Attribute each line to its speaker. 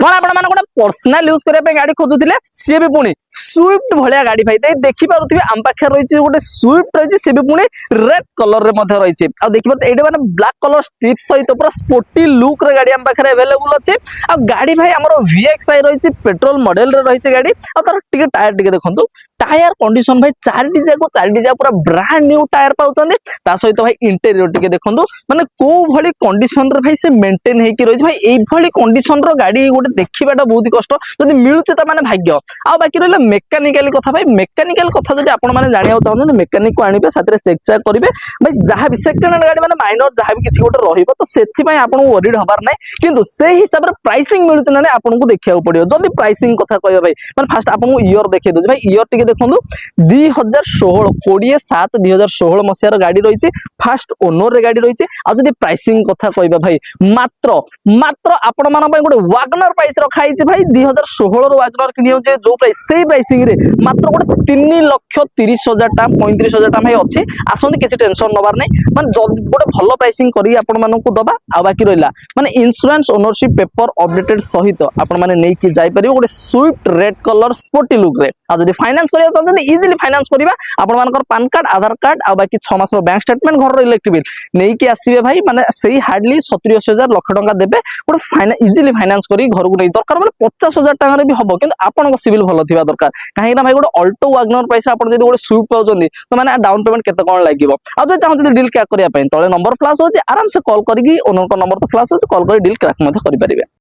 Speaker 1: कौन आपण मान गोटे पर्सनाल यूज करने गाड़ी खोजुले सी भी पुणी स्विफ्ट भाया गाड़ी भाई देखी पारे आम पाखे रही गोटे स्विफ्ट रही सी भी पुणी रेड कलर रे रही देखिए ये मैंने ब्लैक कलर स्ट्रिप सहित पूरा स्पोर्टी लुक रे गाड़ी आम पाखे अवेलेबल अच्छे आ गाड़ी भाई आम VXI रही पेट्रोल मॉडल रे रही गाड़ी और तार टिके टायर टिके देखो टायर कंडीशन भाई चारिटी जाक पूरा ब्रांड न्यू टायर पाउछन सहित भाई इंटेरियर टिके देखो माने को भली कंडीशन रे भाई से मेंटेन हेकी रही भाई एई भली कंडीशन रो गाड़ी गोटे देखिबाटा बहुत ही कष्ट जदि मिलुचे त माने भाग्य आ बाकी रहला मेकानिकल कथा भाई मेकानिकल कथा जदि आपण माने जानिया चाहछन मेकानिक को आनिबे साथरे चेक चेक करिवे भाई जहां भी सेकंड हैंड गाड़ी माने माइनर जहां भी किछि गोटे रहिबो तो सेथि भाई आपण वरीड हबार नै किंतु से हिसाब रे प्राइसिंग मिलुचे ना आपण को देखिया पड़ियो जदि प्राइसिंग कथा कहबे भाई माने फास्ट आपण ईयर देखै दो भाई ईयर टिके देखंदु 2016 20/7 मसियार गाड़ी रही फास्ट ओनर रे गाड़ी रही आ जदि प्राइसिंग कथा कहबा भाई मात्र मात्र आपण मान गोटे वागनर प्राइस रखाई भाई 2016 वागनर किनियो जे जो प्राइस सेही प्राइसिंग रे मात्र गोटे 3,30,000 टाइम 35,000 टाइम भाई अच्छी आसंती किसी टेंशन नबार नहीं माने गोटे भलो प्राइसिंग करी आपण मानकु दबा आ बाकी रहिला माने इंश्योरेंस ओनरशिप पेपर अपडेटेड सहित आपण माने नै कि जाई परिबो गोटे Swift red colour sporty look रे आ जदि फाइनेंस करिया चाहते इजिली फाइनेंस करिबा आपण मानकर पैन कार्ड आधार कार्ड आ बाकी 6 मास बैंक स्टेटमेंट घर रो इलेक्ट्रिक बिल नै कि आसीबे भाई माने सेही हार्डली 70-80,000 लाख टंका देबे गोटे फाइनेंस इजिली फाइनेंस करी घर को नै दरकार माने 50,000 टंका रे भी हबो किंतु आपण को सिविल भलो थिबा दरकार काहे ना भाई गोटे अल्टो वागनर पैसा आपण जदि गोटे स्विफ्ट पाउचंदी तो माने डाउन पेमेंट केते कोन लागिवो आ जे चाहते डील क्रैक करिया पय तळे नंबर फ्लैश होची आराम से कॉल करिगी ओनर को नंबर तो फ्लैश होची कॉल करी डील क्रैक मध्ये करि परिबे।